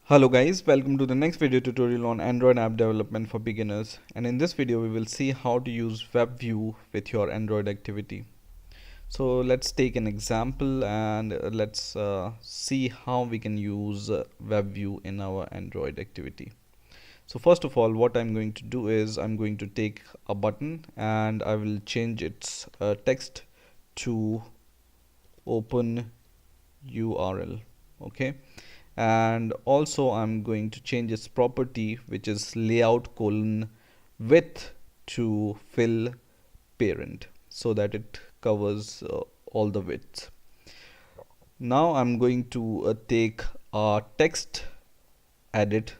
Hello guys, welcome to the next video tutorial on Android app development for beginners, and in this video we will see how to use WebView with your Android activity. So let's take an example and let's see how we can use WebView in our Android activity. So first of all, what I'm going to do is I'm going to take a button and I will change its text to open URL. Okay, and also I'm going to change its property, which is layout colon width, to fill parent, so that it covers all the width. Now I'm going to take a text edit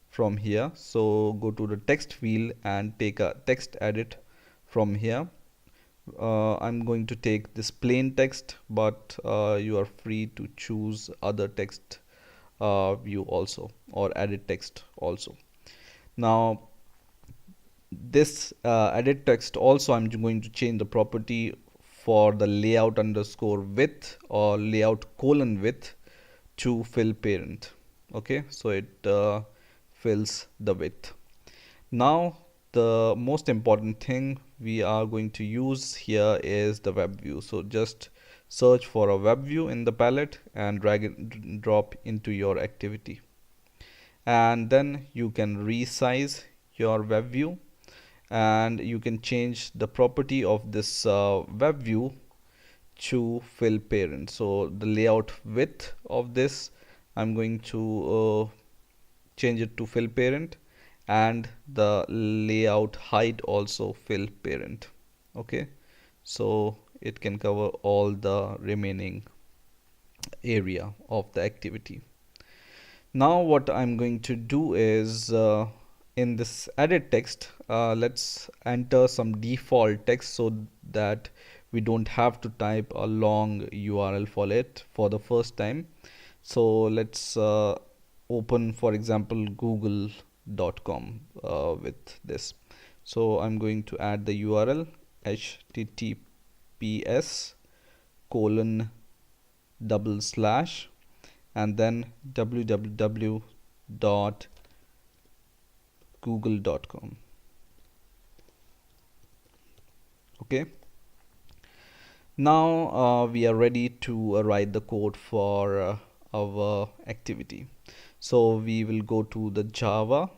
from here. So go to the text field and take a text edit from here. I'm going to take this plain text, but you are free to choose other text view also, or edit text also. Now this edit text also, I'm going to change the property for the layout underscore width or layout colon width to fill parent. Okay, so it fills the width. Now the most important thing we are going to use here is the web view. So just search for a web view in the palette and drag and drop into your activity, and then you can resize your web view and you can change the property of this web view to fill parent. So the layout width of this, I'm going to change it to fill parent, and the layout height also fill parent. Okay, so it can cover all the remaining area of the activity. Now what I'm going to do is in this edit text, let's enter some default text so that we don't have to type a long URL for it for the first time. So let's open, for example, google.com with this. So I'm going to add the URL https colon double slash and then www.google.com. Okay, now we are ready to write the code for our activity. So we will go to the Java,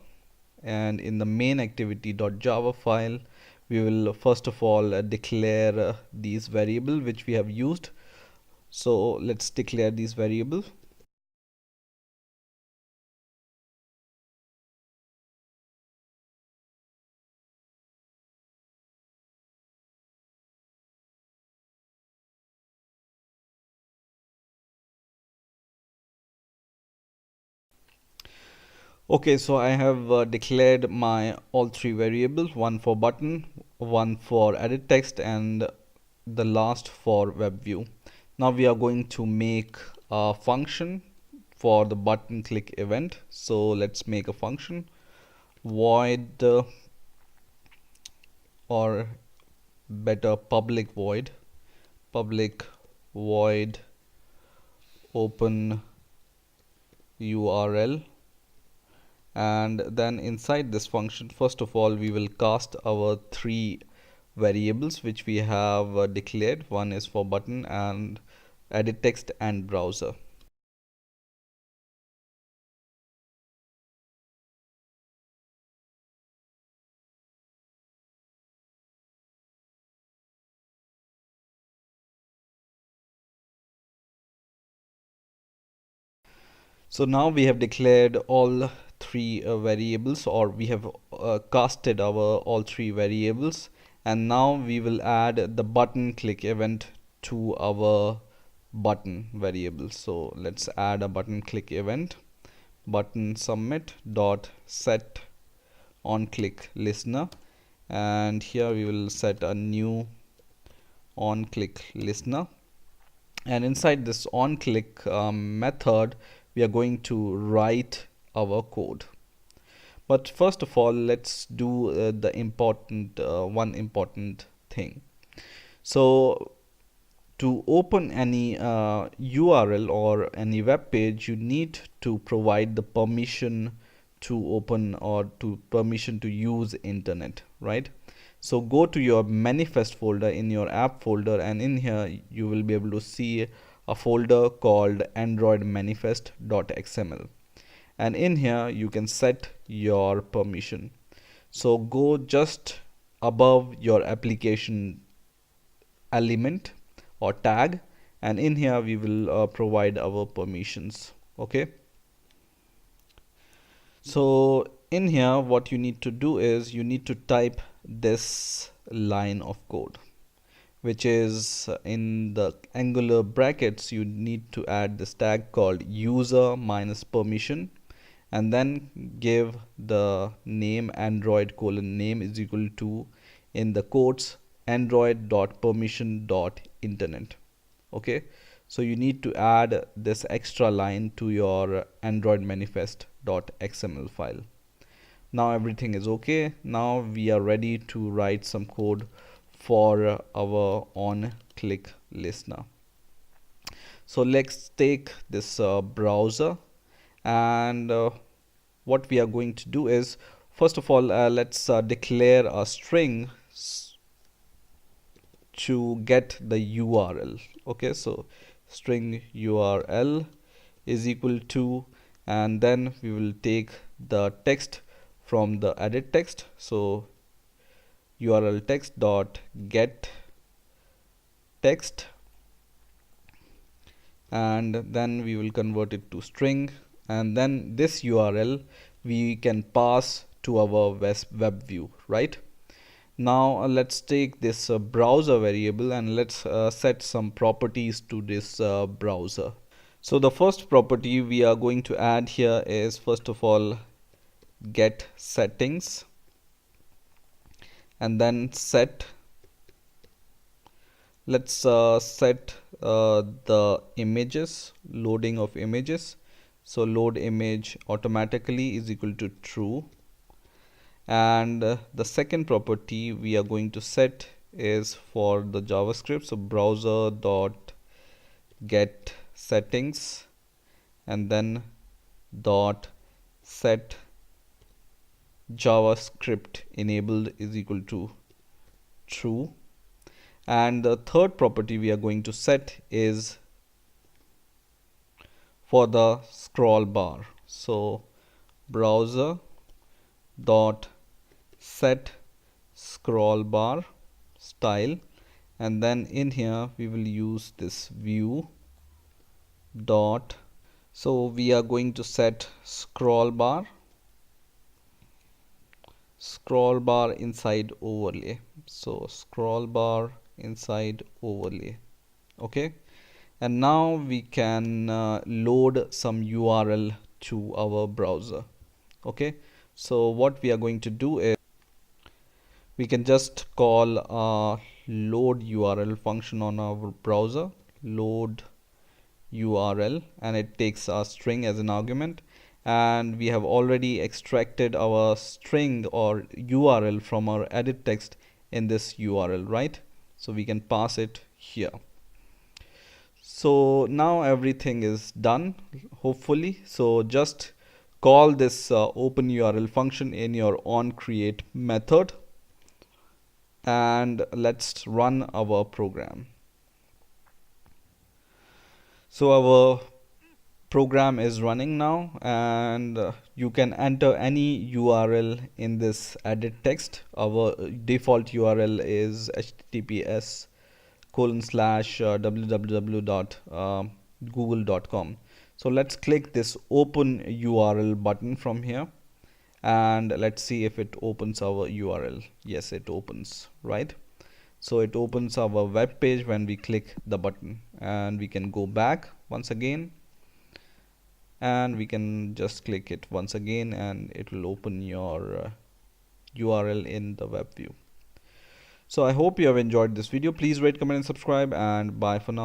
and in the main activity.java file we will first of all declare these variable which we have used. So let's declare these variables. Okay, so I have declared my all three variables, one for button, one for edit text, and the last for web view. Now we are going to make a function for the button click event. So let's make a function void or better public void open URL, and then inside this function, first of all, we will cast our three variables which we have declared. One is for button and edit text and browser. So now we have declared all three variables, or we have casted our all three variables, and now we will add the button click event to our button variable. So let's add a button click event, button submit dot set on click listener, and here we will set a new on click listener, and inside this on click method we are going to write our code. But first of all, let's do one important thing. So to open any URL or any web page, you need to provide the permission to open or to permission to use internet, right? So go to your manifest folder in your app folder, and in here you will be able to see a folder called Android manifest.xml, and in here you can set your permission. So go just above your application element or tag, and in here we will provide our permissions. Okay, so in here what you need to do is you need to type this line of code, which is in the angular brackets. You need to add this tag called user minus permission, and then give the name Android colon name is equal to, in the quotes, android.permission.internet. Okay, so you need to add this extra line to your Android manifest.xml file. Now everything is okay. Now we are ready to write some code for our on click listener. So let's take this browser, and what we are going to do is, first of all, let's declare a string to get the URL. Okay, so string URL is equal to, and then we will take the text from the edit text. So URL text dot get text, and then we will convert it to string, and then this URL we can pass to our web view, right? Now let's take this browser variable, and let's set some properties to this browser. So the first property we are going to add here is, first of all, get settings, and then set, let's set the images, loading of images. So load image automatically is equal to true. And the second property we are going to set is for the JavaScript. So browser dot get settings, and then dot set JavaScript enabled is equal to true. And the third property we are going to set is for the scroll bar. So browser dot set scroll bar style, and then in here we will use this view dot, so we are going to set scroll bar inside overlay. So scroll bar inside overlay. Okay, and now we can load some URL to our browser. Okay, so what we are going to do is we can just call a load URL function on our browser, load URL, and it takes a string as an argument, and we have already extracted our string or URL from our edit text in this URL, right? So we can pass it here. So now everything is done, hopefully. So just call this open URL function in your onCreate method, and let's run our program. So our program is running now, and you can enter any URL in this edit text. Our default URL is https://www.google.com. So let's click this open URL button from here, and let's see if it opens our URL. Yes, it opens, right? So it opens our web page when we click the button, and we can go back once again, and we can just click it once again, and it will open your URL in the web view. So I hope you have enjoyed this video. Please rate, comment and subscribe, and bye for now.